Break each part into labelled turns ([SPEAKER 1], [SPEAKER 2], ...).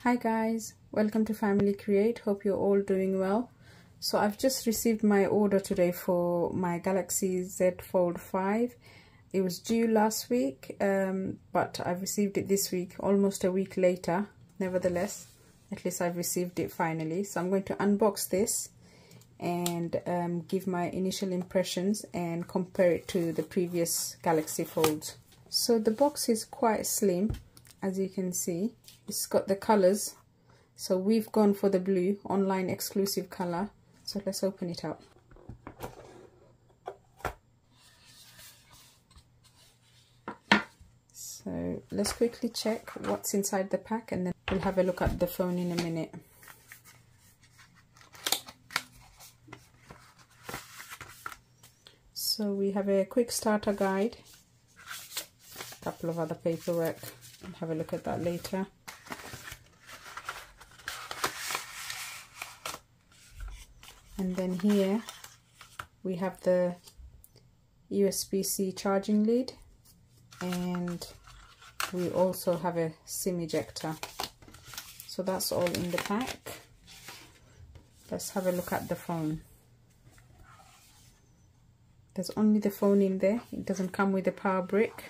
[SPEAKER 1] Hi guys, welcome to Family Create. Hope you're all doing well. So I've just received my order today for my Galaxy Z Fold5. It was due last week, but I've received it this week, almost a week later. Nevertheless, at least I've received it finally. So I'm going to unbox this and give my initial impressions and compare it to the previous Galaxy Folds. So the box is quite slim, as you can see. It's got the colors, so we've gone for the blue, online exclusive color. So let's open it up. So let's quickly check what's inside the pack and then we'll have a look at the phone in a minute. So we have a quick starter guide, a couple of other paperwork. We'll have a look at that later. And then here we have the USB-C charging lead, and we also have a SIM ejector. So that's all in the pack. Let's have a look at the phone. There's only the phone in there. It doesn't come with a power brick,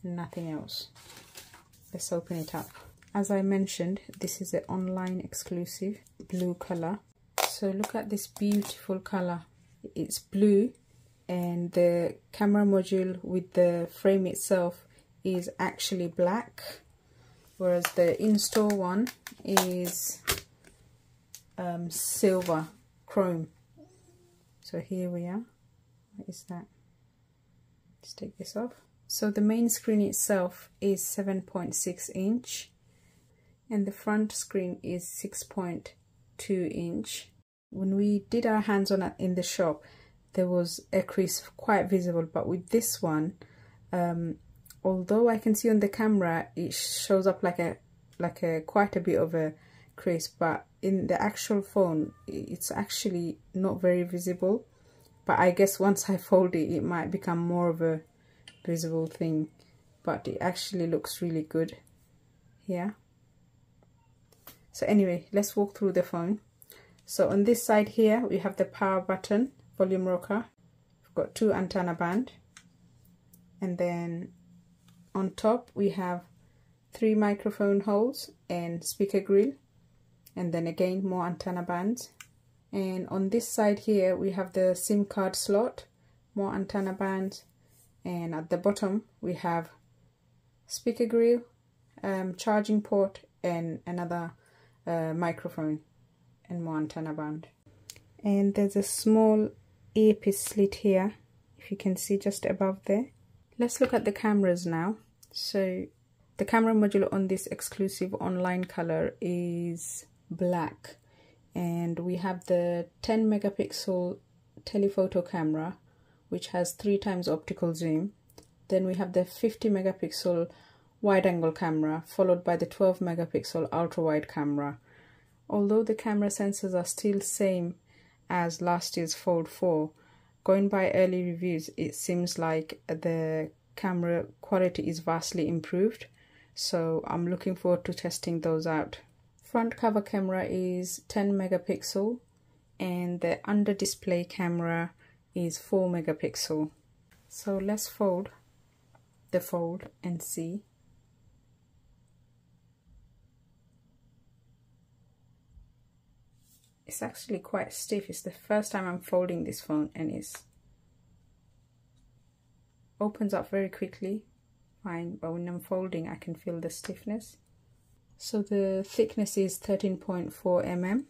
[SPEAKER 1] nothing else. Let's open it up. As I mentioned, this is an online exclusive blue color. So look at this beautiful color. It's blue, and the camera module with the frame itself is actually black, whereas the in-store one is silver chrome. So here we are. What is that? Let's take this off. So the main screen itself is 7.6 inch and the front screen is 6.2 inch. When we did our hands on it in the shop, there was a crease quite visible, but with this one, although I can see on the camera it shows up like a quite a bit of a crease, but in the actual phone it's actually not very visible. But I guess once I fold it, it might become more of a visible thing, but it actually looks really good here. So anyway, let's walk through the phone. So on this side here we have the power button, volume rocker. We've got 2 antenna band, and then on top we have 3 microphone holes and speaker grill, and then again more antenna bands. And on this side here we have the SIM card slot, more antenna bands, and at the bottom we have speaker grill, charging port, and another microphone and more antenna band. And there's a small earpiece slit here, if you can see just above there. Let's look at the cameras now. So the camera module on this exclusive online color is black, and we have the 10 megapixel telephoto camera, which has 3 times optical zoom. Then we have the 50 megapixel wide angle camera, followed by the 12 megapixel ultra wide camera. Although the camera sensors are still same as last year's Fold 4, going by early reviews, it seems like the camera quality is vastly improved. So I'm looking forward to testing those out. Front cover camera is 10 megapixel and the under display camera is 4 megapixel. So let's fold the fold and see. It's actually quite stiff. It's the first time I'm folding this phone, and it opens up very quickly, fine, but when I'm folding I can feel the stiffness. So the thickness is 13.4 mm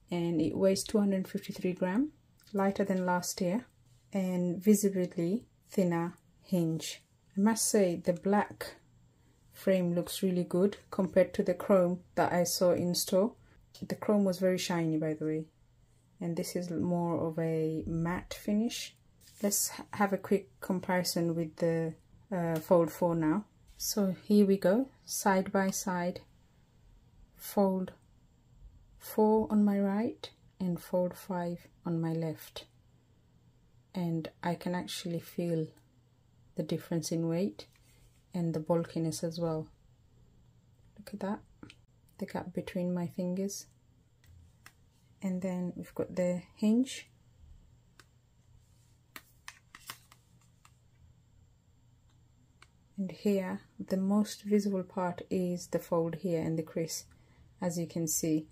[SPEAKER 1] and it weighs 253 grams, lighter than last year, and visibly thinner hinge. I must say the black frame looks really good compared to the chrome that I saw in store. The chrome was very shiny, by the way, and this is more of a matte finish. Let's have a quick comparison with the Fold 4 now. So here we go, side by side, Fold 4 on my right and Fold 5 on my left, and I can actually feel the difference in weight and the bulkiness as well. Look at that. the gap between my fingers. And then we've got the hinge. And here, the most visible part is the fold here and the crease. As you can see,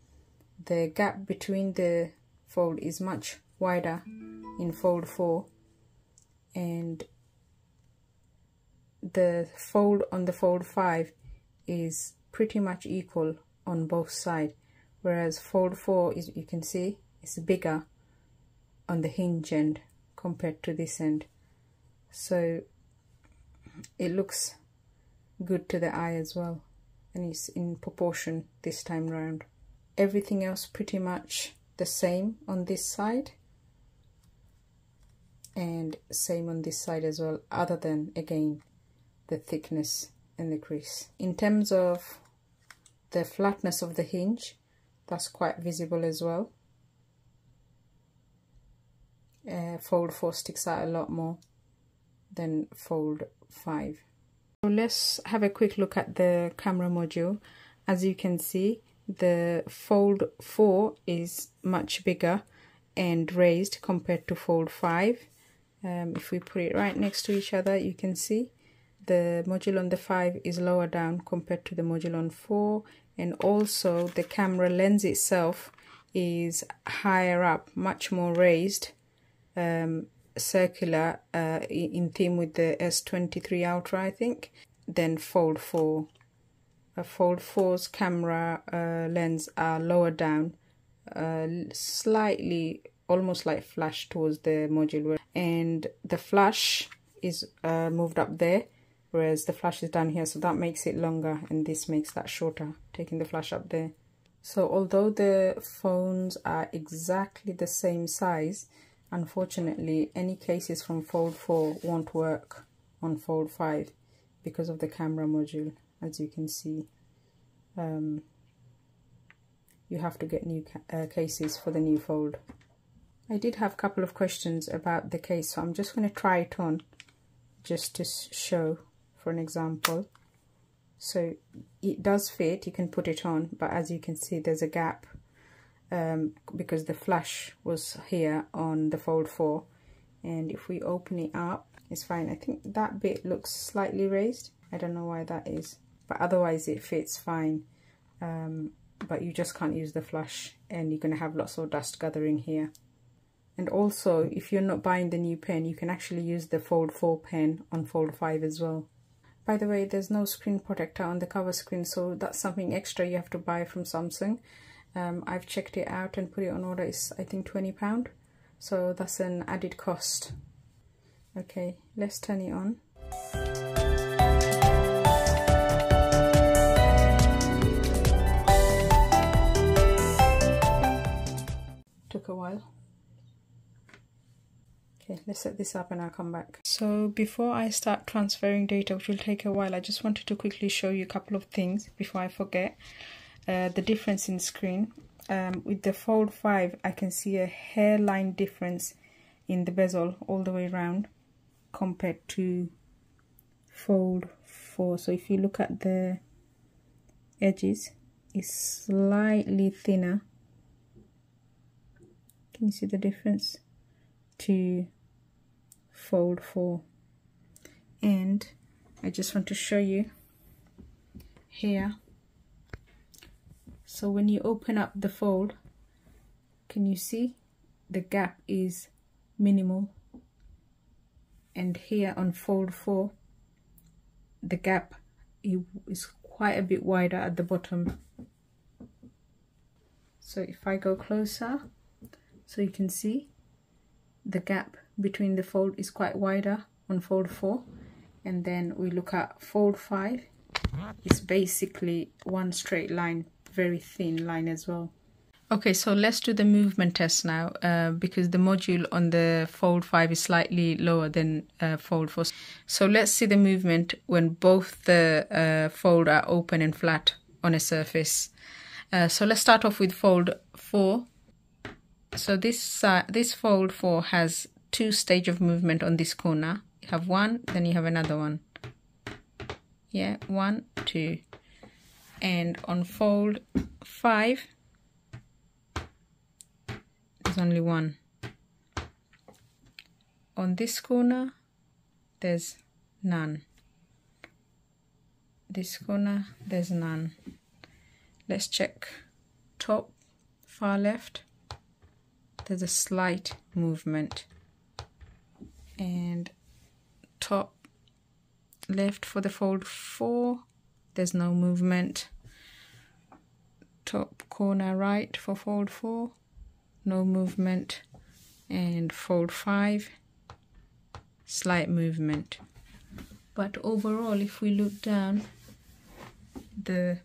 [SPEAKER 1] the gap between the fold is much wider in fold 4, and the fold on the fold 5 is pretty much equal on both sides, whereas fold 4 is, you can see, it's bigger on the hinge end compared to this end. So it looks good to the eye as well, and it's in proportion this time round. Everything else pretty much the same on this side and same on this side as well, other than again the thickness and the crease. In terms of the flatness of the hinge, that's quite visible as well. Fold 4 sticks out a lot more than fold 5. So let's have a quick look at the camera module. As you can see, the fold 4 is much bigger and raised compared to fold 5. If we put it right next to each other, you can see the module on the 5 is lower down compared to the module on 4, and also the camera lens itself is higher up, much more raised, circular, in theme with the S23 Ultra, I think, than fold 4. Fold 4's camera lens are lower down, slightly, almost like flash towards the module, and the flash is moved up there, whereas the flash is down here, so that makes it longer, and this makes that shorter, taking the flash up there. So although the phones are exactly the same size, unfortunately any cases from fold 4 won't work on fold 5 because of the camera module. As you can see, you have to get new cases for the new fold. I did have a couple of questions about the case, so I'm just going to try it on just to show for an example. So it does fit, you can put it on, but as you can see there's a gap because the flash was here on the fold 4, and if we open it up, it's fine. I think that bit looks slightly raised, I don't know why that is, but otherwise it fits fine. But you just can't use the flash, and you're going to have lots of dust gathering here. And also, if you're not buying the new pen, you can actually use the fold 4 pen on fold 5 as well. By the way, there's no screen protector on the cover screen, so that's something extra you have to buy from Samsung. I've checked it out and put it on order. It's, I think, £20, so that's an added cost. Okay, let's turn it on. Took a while. Okay, let's set this up and I'll come back. So before I start transferring data, which will take a while, I just wanted to quickly show you a couple of things before I forget. The difference in screen. With the fold 5, I can see a hairline difference in the bezel all the way around compared to fold 4. So if you look at the edges, it's slightly thinner. Can you see the difference to fold 4? And I just want to show you here. So when you open up the fold, can you see the gap is minimal, and here on fold 4 the gap is quite a bit wider at the bottom. So if I go closer, so you can see the gap between the fold is quite wider on fold 4, and then we look at fold 5, it's basically one straight line, very thin line as well. Okay, so let's do the movement test now, because the module on the fold 5 is slightly lower than fold 4. So let's see the movement when both the fold are open and flat on a surface. So let's start off with fold 4. So this fold 4 has 2 stages of movement on this corner. You have one, then you have another one. Yeah, 1, 2. and on Fold 5 there's only one. On this corner there's none. This corner there's none. Let's check top far left. There's a slight movement, and top left for the Fold 4 there's no movement. Top corner right for Fold 4 no movement, and Fold 5 slight movement. But overall, if we look down, the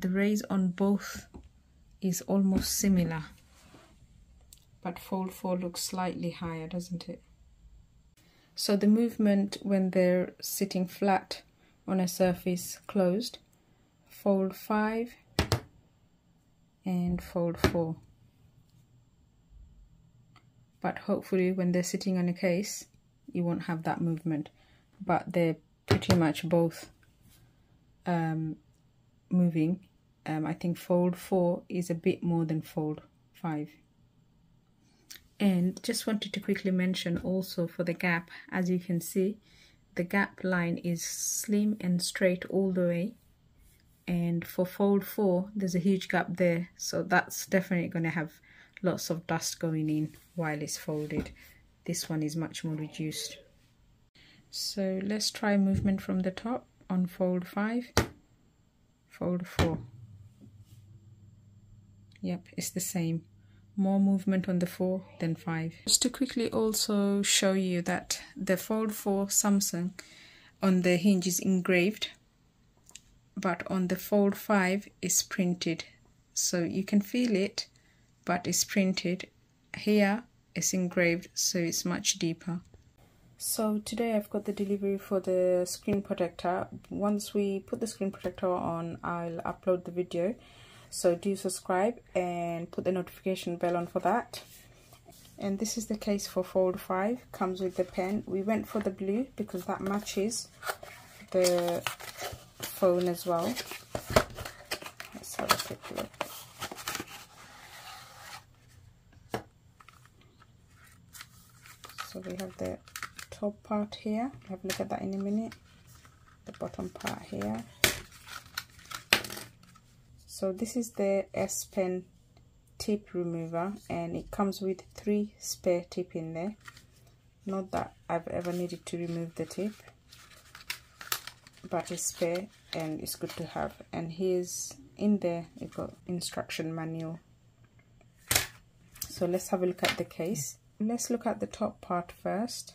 [SPEAKER 1] raise on both is almost similar, but Fold 4 looks slightly higher, doesn't it? So the movement when they're sitting flat on a surface closed, Fold 5 and Fold 4. But hopefully when they're sitting on a case, you won't have that movement. But they're pretty much both moving. I think Fold 4 is a bit more than Fold 5. And just wanted to quickly mention also for the gap, as you can see, the gap line is slim and straight all the way. And for Fold 4, there's a huge gap there. So that's definitely going to have lots of dust going in while it's folded. This one is much more reduced. So let's try movement from the top on Fold 5, Fold 4. Yep, it's the same. More movement on the 4 than 5. Just to quickly also show you that the Fold 4 Samsung on the hinge is engraved, but on the Fold 5 is printed. So you can feel it, but it's printed. Here it's engraved, so it's much deeper. So today I've got the delivery for the screen protector. Once we put the screen protector on, I'll upload the video. So do subscribe and put the notification bell on for that. And this is the case for Fold 5. Comes with the pen. We went for the blue because that matches the phone as well. Let's have a quick look. So we have the top part here. We'll have a look at that in a minute. The bottom part here. So this is the S Pen tip remover, and it comes with 3 spare tip in there. Not that I've ever needed to remove the tip, but it's spare and it's good to have. And here's in there, you've got instruction manual. So let's have a look at the case. Let's look at the top part first.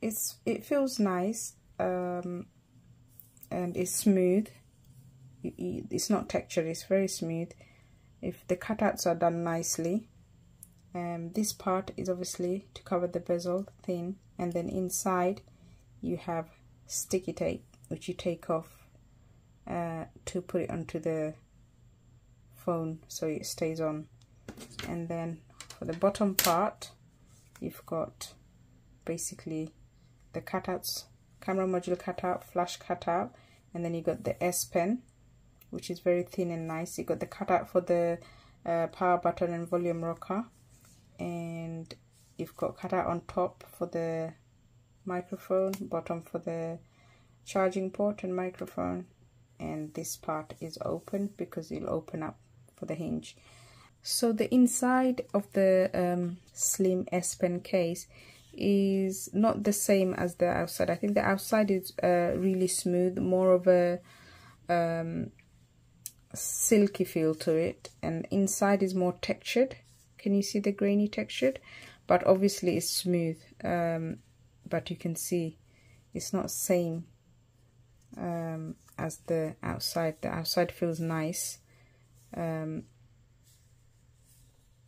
[SPEAKER 1] It feels nice, and it's smooth. It's not textured, it's very smooth. If the cutouts are done nicely. This part is obviously to cover the bezel thin, and then inside you have sticky tape which you take off to put it onto the phone so it stays on. And then for the bottom part you've got basically the cutouts, camera module cutout, flash cutout, and then you got the S Pen, which is very thin and nice. You got the cutout for the power button and volume rocker, and you've got cutout on top for the microphone, bottom for the charging port and microphone, and this part is open because it'll open up for the hinge. So the inside of the slim S Pen case is not the same as the outside. I think the outside is really smooth, more of a silky feel to it, and inside is more textured. Can you see the grainy textured? But obviously it's smooth, but you can see it's not same as the outside. The outside feels nice, and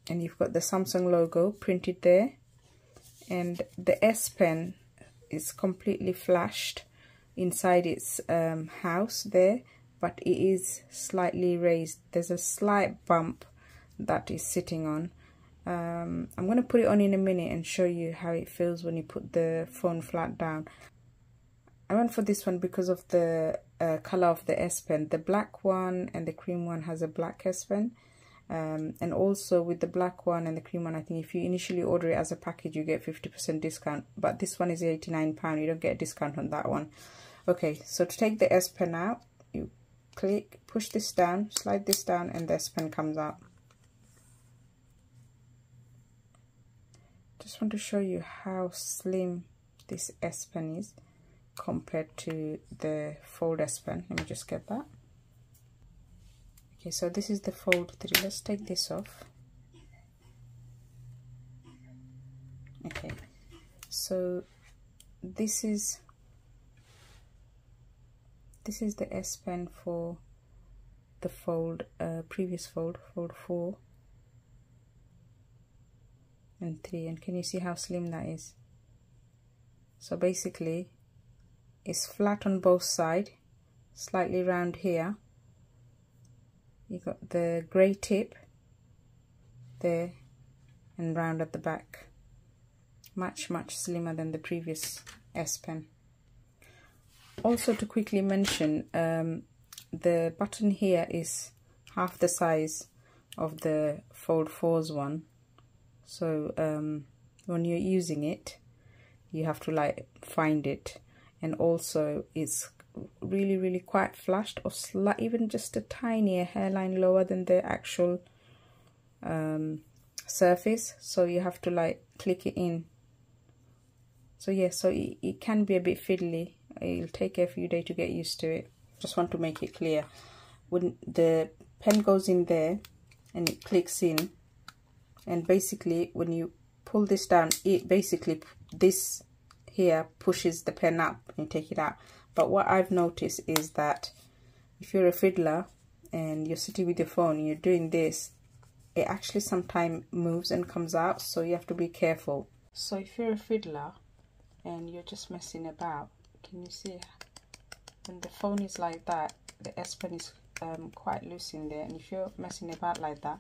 [SPEAKER 1] you've got the Samsung logo printed there, and the S Pen is completely flashed inside its house there, but it is slightly raised. There's a slight bump that is sitting on. I'm going to put it on in a minute and show you how it feels when you put the phone flat down. I went for this one because of the color of the S Pen. The black one and the cream one has a black S Pen. And also with the black one and the cream one, I think if you initially order it as a package, you get 50% discount. But this one is £89. You don't get a discount on that one. Okay, so to take the S Pen out, you click, push this down, slide this down, and the S Pen comes out. Just want to show you how slim this S Pen is compared to the Fold S Pen. Let me just get that. Okay, so this is the Fold 3. Let's take this off. Okay, so this is the S Pen for the Fold, previous Fold 4 and 3, and can you see how slim that is? So basically it's flat on both sides, slightly round here. You got the grey tip there and round at the back. Much slimmer than the previous S Pen. Also, to quickly mention, the button here is half the size of the Fold 4's one. So when you're using it, you have to like find it, and also it's really quite flashed, or even just a tinier hairline lower than the actual surface, so you have to like click it in. So yeah, so it can be a bit fiddly. It'll take a few days to get used to it. Just want to make it clear, when the pen goes in there and it clicks in, and basically when you pull this down, it basically, this here pushes the pen up and you take it out. But what I've noticed is that if you're a fiddler and you're sitting with your phone and you're doing this, it actually sometimes moves and comes out, so you have to be careful. So if you're a fiddler and you're just messing about, can you see when the phone is like that, the S Pen is quite loose in there, and if you're messing about like that,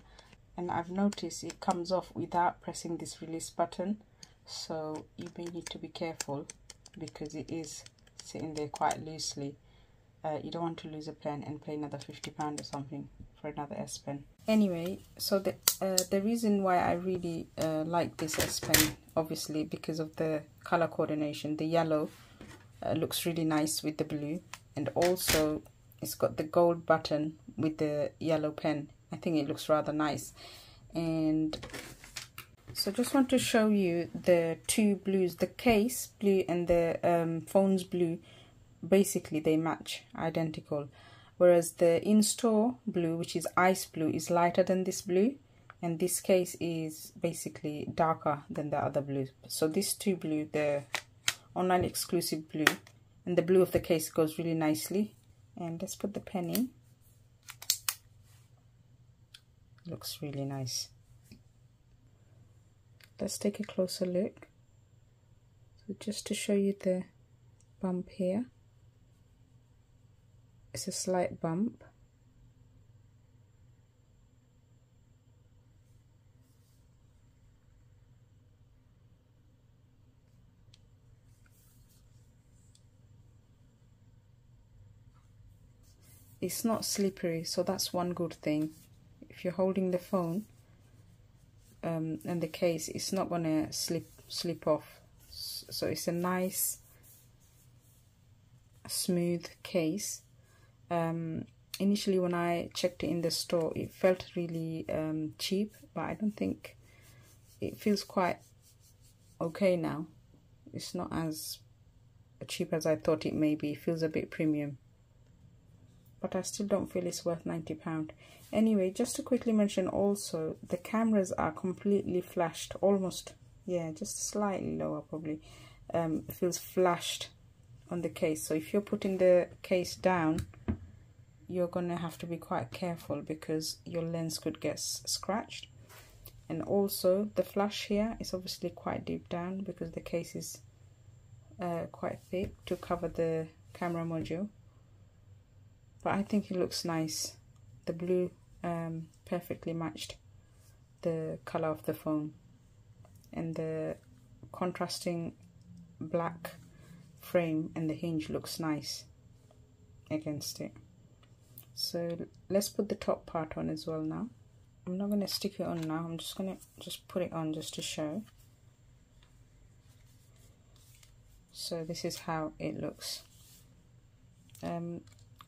[SPEAKER 1] and I've noticed it comes off without pressing this release button, so you may need to be careful because it is sitting there quite loosely. You don't want to lose a pen and pay another £50 or something for another S Pen. Anyway, so the reason why I really like this S Pen, obviously because of the color coordination. The yellow looks really nice with the blue, and also it's got the gold button with the yellow pen. I think it looks rather nice. And so just want to show you the two blues, the case blue and the phone's blue. Basically they match, identical, whereas the in-store blue, which is ice blue, is lighter than this blue, and this case is basically darker than the other blue. So these two blue, the online exclusive blue and the blue of the case, goes really nicely. And let's put the pen in. Looks really nice. Let's take a closer look. So just to show you the bump here, it's a slight bump. It's not slippery, so that's one good thing. If you're holding the phone and the case, it's not gonna slip off. So it's a nice smooth case. Initially when I checked it in the store, it felt really cheap, but I don't think it feels quite okay now. It's not as cheap as I thought it may be. It feels a bit premium, but I still don't feel it's worth £90. Anyway, just to quickly mention also, the cameras are completely flashed, almost, yeah, just slightly lower probably. It feels flashed on the case, so if you're putting the case down, you're gonna have to be quite careful because your lens could get scratched. And also the flash here is obviously quite deep down because the case is quite thick to cover the camera module. But I think it looks nice. The blue perfectly matched the color of the phone, and the contrasting black frame and the hinge looks nice against it. So let's put the top part on as well now. I'm not going to stick it on now, I'm just going to put it on just to show. So this is how it looks.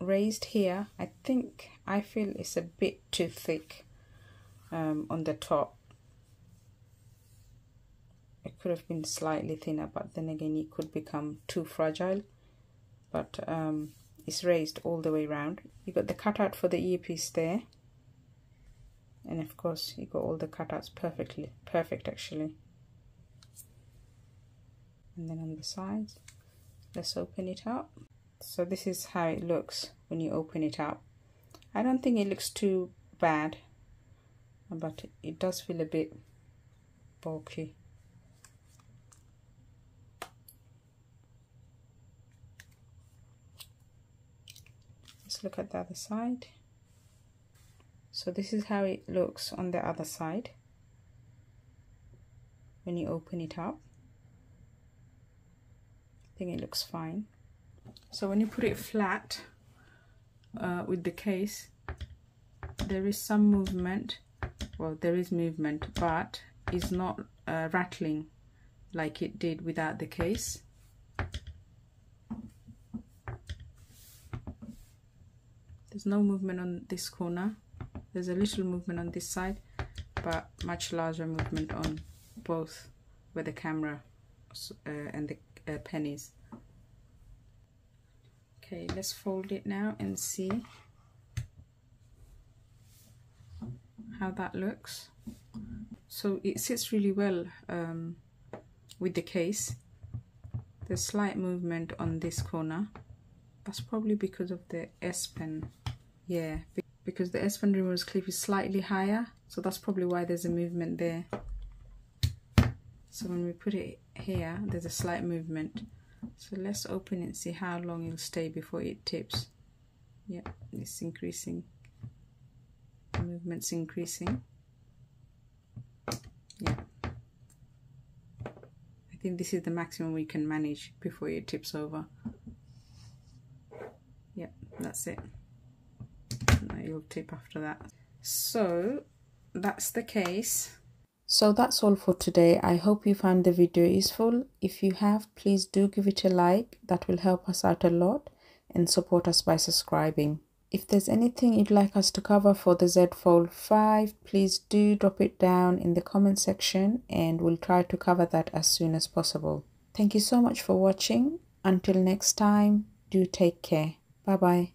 [SPEAKER 1] Raised here, I feel it's a bit too thick on the top. It could have been slightly thinner, but then again it could become too fragile. But it's raised all the way around. You got the cutout for the earpiece there, and of course you got all the cutouts perfect actually. And then on the sides, let's open it up. So this is how it looks when you open it up. I don't think it looks too bad, but it does feel a bit bulky. Let's look at the other side. So this is how it looks on the other side when you open it up. I think it looks fine. So when you put it flat with the case, there is some movement. Well, there is movement, but it's not rattling like it did without the case. There's no movement on this corner. There's a little movement on this side, but much larger movement on both where the camera and the pen is. Okay, let's fold it now and see how that looks. So it sits really well with the case. There's slight movement on this corner. That's probably because of the S Pen. Yeah, because the S Pen remover's clip is slightly higher, so that's probably why there's a movement there. So when we put it here, there's a slight movement. So let's open it and see how long it'll stay before it tips. Yeah, it's increasing. The movement's increasing. Yeah. I think this is the maximum we can manage before it tips over. Yeah, that's it. Now you'll tip after that. So that's the case. So that's all for today. I hope you found the video useful. If you have, please do give it a like. That will help us out a lot and support us by subscribing. If there's anything you'd like us to cover for the Z Fold 5, please do drop it down in the comment section and we'll try to cover that as soon as possible. Thank you so much for watching. Until next time, do take care. Bye bye.